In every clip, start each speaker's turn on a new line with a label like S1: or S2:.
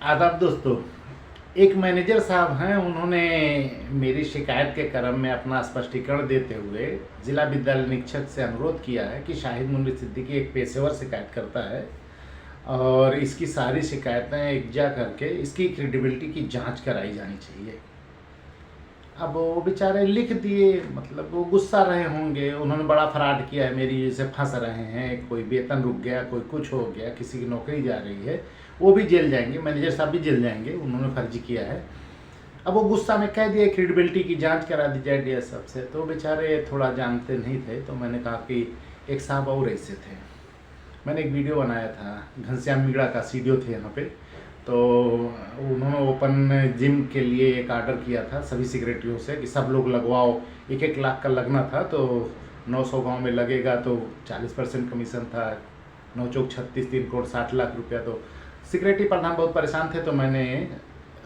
S1: आदाब दोस्तों। एक मैनेजर साहब हैं, उन्होंने मेरी शिकायत के क्रम में अपना स्पष्टीकरण देते हुए जिला विद्यालय निरीक्षक से अनुरोध किया है कि शाहिद मुनीर सिद्दीकी एक पेशेवर शिकायत करता है और इसकी सारी शिकायतें एकजा करके इसकी क्रेडिबिलिटी की जांच कराई जानी चाहिए। अब वो बेचारे लिख दिए, मतलब वो गुस्सा रहे होंगे, उन्होंने बड़ा फ्रॉड किया है, मेरी वजह से फंस रहे हैं, कोई वेतन रुक गया, कोई कुछ हो गया, किसी की नौकरी जा रही है, वो भी जेल जाएंगे, मैनेजर साहब भी जेल जाएंगे, उन्होंने फर्जी किया है। अब वो गुस्सा में कह दिया क्रेडिबिलिटी की जांच करा दी जाए डीएस साहब से, तो बेचारे थोड़ा जानते नहीं थे, तो मैंने कहा कि एक साहब और ऐसे थे। मैंने एक वीडियो बनाया था, घनश्याम मीणा का सीडीओ थे यहाँ पे, तो उन्होंने ओपन जिम के लिए एक ऑर्डर किया था सभी सेक्रेटरियों से कि सब लोग लगवाओ, 1-1 लाख का लगना था, तो 900 गांव में लगेगा तो 40% कमीशन था, 9 चौक 36, 3 करोड़ 60 लाख रुपया। तो सेक्रेटरी प्रधान बहुत परेशान थे, तो मैंने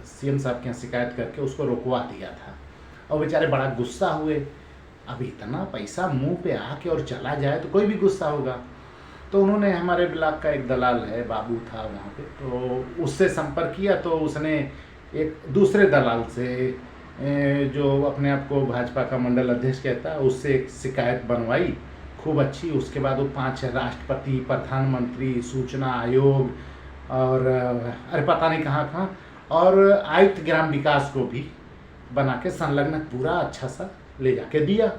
S1: सीएम साहब के यहाँ शिकायत करके उसको रोकवा दिया था और बेचारे बड़ा गुस्सा हुए। अब इतना पैसा मुंह पे आके और चला जाए तो कोई भी गुस्सा होगा। तो उन्होंने, हमारे ब्लॉक का एक दलाल है, बाबू था वहाँ पे, तो उससे संपर्क किया, तो उसने एक दूसरे दलाल से जो अपने आप को भाजपा का मंडल अध्यक्ष कहता है, उससे एक शिकायत बनवाई खूब अच्छी। उसके बाद वो 5 राष्ट्रपति, प्रधानमंत्री, सूचना आयोग और अरे पता नहीं कहाँ कहाँ, और आयुक्त ग्राम विकास को भी बना के संलग्न पूरा अच्छा सा ले जाके दिया।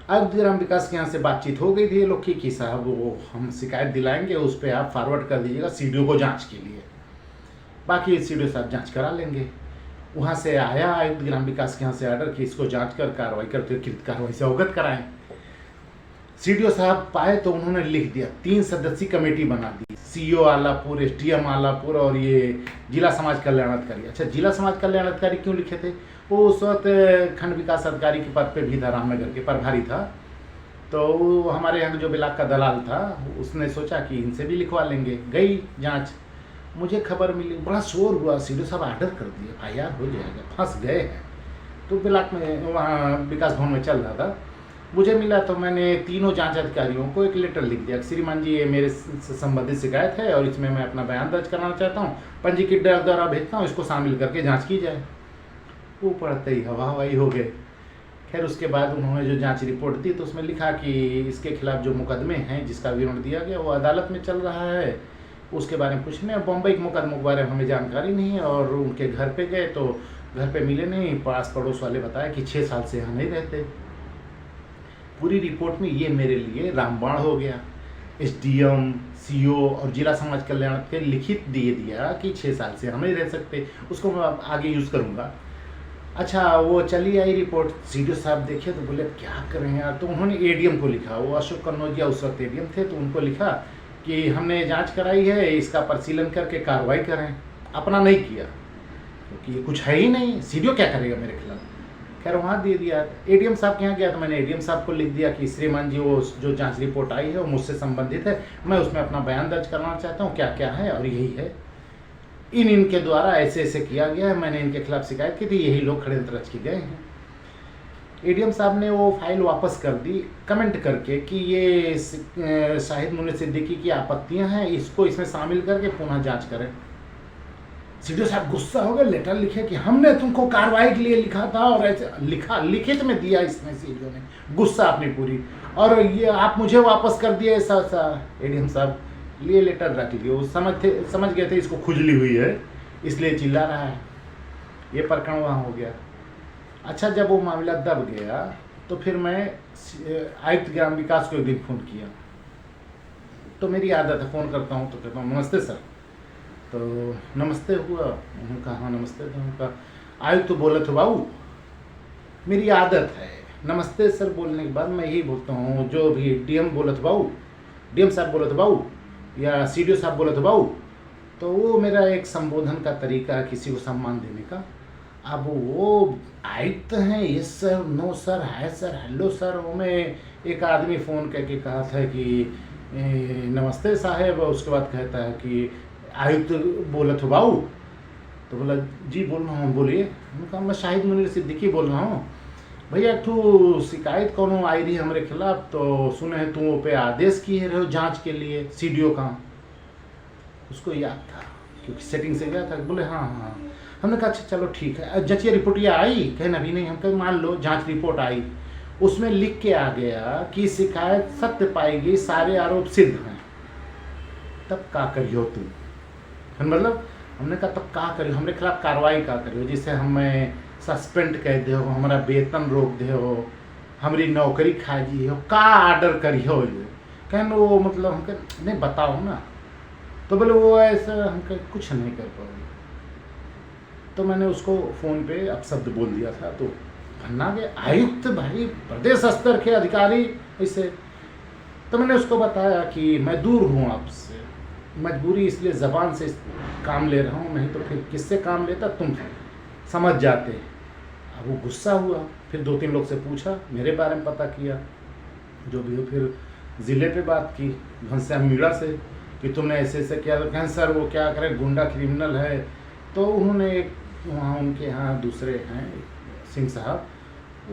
S1: आयुक्त ग्राम विकास के यहाँ से बातचीत हो गई थी ये लोग की कि साहब वो हम शिकायत दिलाएंगे, उस पर आप फॉरवर्ड कर दीजिएगा सीडीओ को जांच के लिए, बाकी सीडीओ साहब जांच करा लेंगे। वहाँ से आया आयुक्त ग्राम विकास के यहाँ से ऑर्डर कि इसको जांच कर कार्रवाई करते, कृत कार्रवाई से अवगत कराएं। सीडीओ साहब पाए तो उन्होंने लिख दिया, 3 सदस्यीय कमेटी बना दी, सीईओ आलापुर, एसडीएम आलापुर और ये जिला समाज कल्याण अधिकारी। अच्छा, जिला समाज कल्याण अधिकारी क्यों लिखे थे? वो उस वक्त खंड विकास अधिकारी के पद पे भी था, रामनगर के प्रभारी था। तो हमारे यहाँ जो ब्लॉक का दलाल था, उसने सोचा कि इनसे भी लिखवा लेंगे। गई जांच, मुझे खबर मिली, बड़ा शोर हुआ, सीडीओ साहब ऑर्डर कर दिए, FIR हो जाएगा, फंस गए हैं। तो ब्लॉक में वहाँ विकास भवन में चल रहा था, मुझे मिला तो मैंने तीनों जांच अधिकारियों को एक लेटर लिख दिया, श्रीमान जी ये मेरे से संबंधित शिकायत है और इसमें मैं अपना बयान दर्ज कराना चाहता हूँ, पंजीकृत द्वारा भेजता हूँ, इसको शामिल करके जांच की जाए। वो पढ़ते ही हवा हवाई हो गए। खैर उसके बाद उन्होंने जो जांच रिपोर्ट दी तो उसमें लिखा कि इसके खिलाफ जो मुकदमे हैं, जिसका विवरण दिया गया, वो अदालत में चल रहा है, उसके बारे में कुछ नहीं। बम्बई के मुकदमों के बारे में हमें जानकारी नहीं है, और उनके घर पे गए तो घर पे मिले नहीं, पास पड़ोस वाले बताया कि 6 साल से यहाँ नहीं रहते। पूरी रिपोर्ट में ये मेरे लिए रामबाण हो गया। एसडीएम, सीईओ और जिला समाज कल्याण के लिखित दिए दिया कि 6 साल से हम नहीं रह सकते, उसको मैं आगे यूज़ करूँगा। अच्छा, वो चली आई रिपोर्ट, सीडीओ साहब देखे तो बोले क्या करें यार, तो उन्होंने एडीएम को लिखा, वो अशोक कन्नौजिया उस वक्त एडीएम थे, तो उनको लिखा कि हमने जांच कराई है, इसका परिशीलन करके कार्रवाई करें। अपना नहीं किया क्योंकि कुछ है ही नहीं, सीडीओ क्या करेगा मेरे खिलाफ। खैर वहाँ दे दिया। एडीएम साहब के यहाँ गया तो मैंने एडीएम साहब को लिख दिया कि श्रीमान जी वो जो जांच रिपोर्ट आई है वो मुझसे संबंधित है, मैं उसमें अपना बयान दर्ज करना चाहता हूँ, क्या क्या है और यही है, इनके द्वारा ऐसे ऐसे किया गया है, मैंने इनके खिलाफ शिकायत की थी, यही लोग षड्यंत्र रच के गए हैं। एडीएम साहब ने वो फाइल वापस कर दी कमेंट करके कि ये शाहिद मुनीर सिद्दीकी की आपत्तियां हैं, इसको इसमें शामिल करके पुनः जांच करें। सीडीओ साहब गुस्सा हो गए, लेटर लिखे कि हमने तुमको कार्रवाई के लिए लिखा था, और ऐसे लिखा, लिखित में दिया इसमें सीडीओ ने, गुस्सा अपनी पूरी, और ये आप मुझे वापस कर दिए ऐसा ऐसा। एडीएम साहब लिए लेटर रख लिए, वो समझ गए थे इसको खुजली हुई है, इसलिए चिल्ला रहा है। ये प्रकरण वहाँ हो गया। अच्छा, जब वो मामला दब गया तो फिर मैं आयुक्त ग्राम विकास को एक दिन फ़ोन किया, तो मेरी आदत है फ़ोन करता हूँ तो कहता हूँ नमस्ते सर, तो नमस्ते हुआ, उन्होंने कहा हाँ नमस्ते, तो उनका आयुक्त तो बोले थे बाबू, मेरी आदत है नमस्ते सर बोलने के बाद मैं यही बोलता हूँ, जो भी डीएम बोले थे बाबू, डीएम साहब बोले थे बाबू, या सीडीओ साहब बोले थे बाबू, तो वो मेरा एक संबोधन का तरीका है किसी को सम्मान देने का। अब वो आयुक्त हैं, yes sir, no sir, hi sir, hello sir, वो मैं एक आदमी फ़ोन करके कहा था कि नमस्ते साहेब, उसके बाद कहता है कि आयुक्त बोले थे बाबू, तो बोला जी बोल रहा हूँ, बोलिए। मैंने कहा मैं शाहिद मुनीर सिद्दीकी बोल रहा हूँ भैया, एक ठो शिकायत कौन आई रही हमारे खिलाफ, तो सुने हैं तुम पे आदेश किए रहे हो जांच के लिए, सीडीओ का। उसको याद था क्योंकि सेटिंग से गया था। बोले हाँ हाँ। हमने कहा अच्छा चलो ठीक है। जांचिए रिपोर्ट ये आई? कहें अभी नहीं। हम कहें मान लो जांच रिपोर्ट आई, उसमें लिख के आ गया कि शिकायत सत्य पाई गई, सारे आरोप सिद्ध हैं, तब का करियो तुम? मतलब हमने कहा तब का करियो, हमारे खिलाफ कार्रवाई का करियो, जैसे हमें सस्पेंड कर दे हो, हमारा वेतन रोक दे हो, हमारी नौकरी खा जी हो, का आर्डर करियो ये? कहन वो मतलब हम कह नहीं बताओ ना। तो बोले वो ऐसा, हम कह कुछ नहीं कर पाओगे। तो मैंने उसको फ़ोन पे अपशब्द बोल दिया था। तो भन्ना के आयुक्त भाई प्रदेश स्तर के अधिकारी ऐसे। तो मैंने उसको बताया कि मैं दूर हूँ आपसे, मजबूरी इसलिए ज़बान से काम ले रहा हूँ, नहीं तो फिर किससे काम लेता तुम समझ जाते। अब वो गुस्सा हुआ, फिर 2-3 लोग से पूछा, मेरे बारे में पता किया जो भी हो, फिर ज़िले पे बात की घनश्याम मीणा से कि तुमने ऐसे ऐसे किया। तो कहें सर वो क्या करें, गुंडा क्रिमिनल है। तो उन्होंने एक वहाँ उनके यहाँ दूसरे हैं सिंह साहब,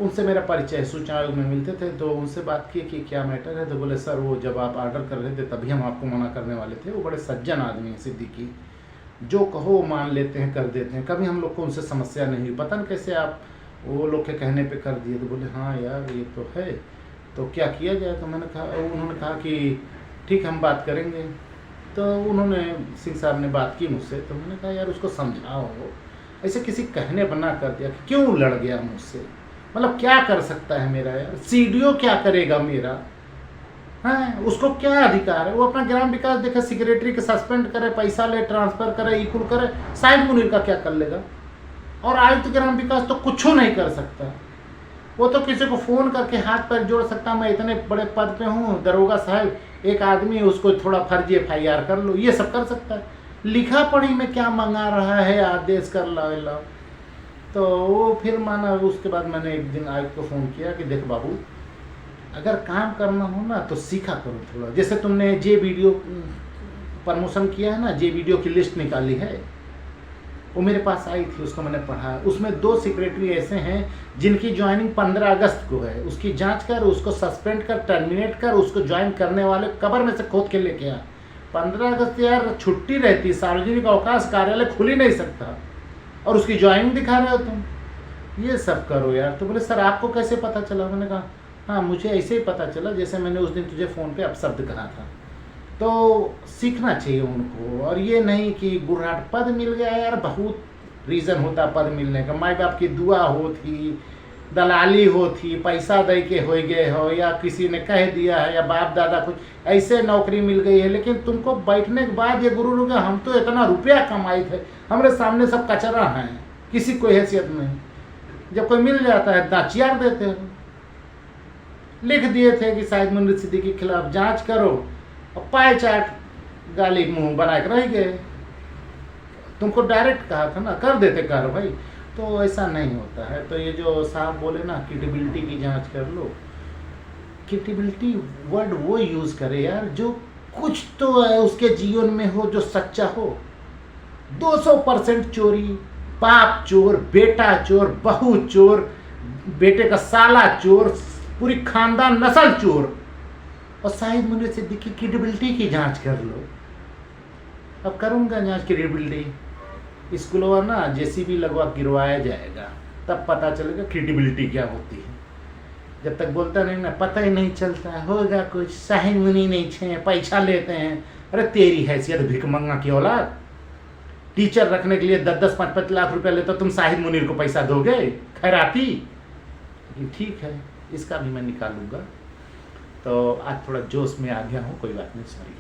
S1: उनसे मेरा परिचय सूचना आयोग में मिलते थे, तो उनसे बात की कि क्या मैटर है। तो बोले सर वो जब आप ऑर्डर कर रहे थे तभी हम आपको मना करने वाले थे। वो बड़े सज्जन आदमी हैं सिद्दीकी, जो कहो वो मान लेते हैं, कर देते हैं, कभी हम लोग को उनसे समस्या नहीं हुई। पता नहीं कैसे आप वो लोग के कहने पे कर दिए। तो बोले हाँ यार ये तो है, तो क्या किया जाए? तो मैंने कहा, उन्होंने कहा कि ठीक हम बात करेंगे। तो उन्होंने सिंह साहब ने बात की मुझसे। तो मैंने कहा यार उसको समझाओ, ऐसे किसी कहने बना कर दिया कि क्यों लड़ गया मुझसे, मतलब क्या कर सकता है मेरा यार, सीडीओ क्या करेगा मेरा, हाँ उसको क्या अधिकार है? वो अपना ग्राम विकास देखे, सेक्रेटरी के सस्पेंड करे, पैसा ले, ट्रांसफर करे, इकुल करे, शाहिद मुनीर का क्या कर लेगा? और आयुक्त ग्राम विकास तो कुछ नहीं कर सकता। वो तो किसी को फ़ोन करके हाथ पैर जोड़ सकता, मैं इतने बड़े पद पे हूँ, दरोगा साहब एक आदमी है उसको थोड़ा फर्जी FIR कर लो, ये सब कर सकता है। लिखा पढ़ी में क्या मंगा रहा है, आदेश कर ला। तो वो फिर माना। उसके बाद मैंने एक दिन आयुक्त को फ़ोन किया कि देख बाबू, अगर काम करना हो ना तो सीखा करो थोड़ा। जैसे तुमने जे वीडियो प्रमोशन किया है ना, जे वीडियो की लिस्ट निकाली है, वो मेरे पास आई थी, उसको मैंने पढ़ा। उसमें 2 सेक्रेटरी ऐसे हैं जिनकी ज्वाइनिंग 15 अगस्त को है। उसकी जांच कर, उसको सस्पेंड कर, टर्मिनेट कर, उसको ज्वाइन करने वाले कब्र में से खोद के लेके आ। 15 अगस्त यार छुट्टी रहती, सार्वजनिक अवकाश, कार्यालय खुल ही नहीं सकता, और उसकी ज्वाइनिंग दिखा रहे हो तुम। ये सब करो यार। तो बोले सर आपको कैसे पता चला? मैंने कहा हाँ मुझे ऐसे ही पता चला, जैसे मैंने उस दिन तुझे फ़ोन पे अपशब्द कहा था। तो सीखना चाहिए उनको, और ये नहीं कि गुर्राट पद मिल गया यार, बहुत रीज़न होता पद मिलने का। माँ बाप की दुआ होती, दलाली होती, पैसा दे के हो गए हो, या किसी ने कह दिया है, या बाप दादा कुछ ऐसे नौकरी मिल गई है। लेकिन तुमको बैठने के बाद ये गुरु लोग, हम तो इतना रुपया कमाए थे, हमारे सामने सब कचरा हैं, किसी कोई हैसियत नहीं। जब कोई मिल जाता है दाचियार देते हो। लिख दिए थे कि शाहिद मुनीर सिद्दीकी के खिलाफ जांच करो, और पाए चाट गाली मुंह बना के रह गए। तुमको डायरेक्ट कहा था ना, कर देते कार्रवाई। तो ऐसा नहीं होता है। तो ये जो साहब बोले ना क्रेडिबिलिटी की जांच कर लो, क्रेडिबिलिटी वर्ड वो यूज़ करे यार जो कुछ तो है उसके जीवन में हो, जो सच्चा हो। 200% चोरी, बाप चोर, बेटा चोर, बहू चोर, बेटे का साला चोर, पूरी खानदान नस्ल चोर, और शाहिद मुनीर सिद्दीकी की क्रेडिबिलिटी की जांच कर लो। अब करूँगा जांच क्रेडिबिलिटी, स्कूलों ना JCB लगवा गिरवाया जाएगा, तब पता चलेगा क्रेडिबिलिटी क्या होती है। जब तक बोलता नहीं ना, पता ही नहीं चलता होगा कुछ, शाहिद मुनीर नहीं छे, पैसा लेते हैं। अरे तेरी हैसियत भिखमंगा की औलाद, टीचर रखने के लिए 10-10, 5-5 लाख रुपया लेता, तुम शाहिद मुनीर को पैसा दोगे? खैराती। लेकिन ठीक है, इसका भी मैं निकालूंगा। तो आज थोड़ा जोश में आ गया हूँ, कोई बात नहीं, सॉरी।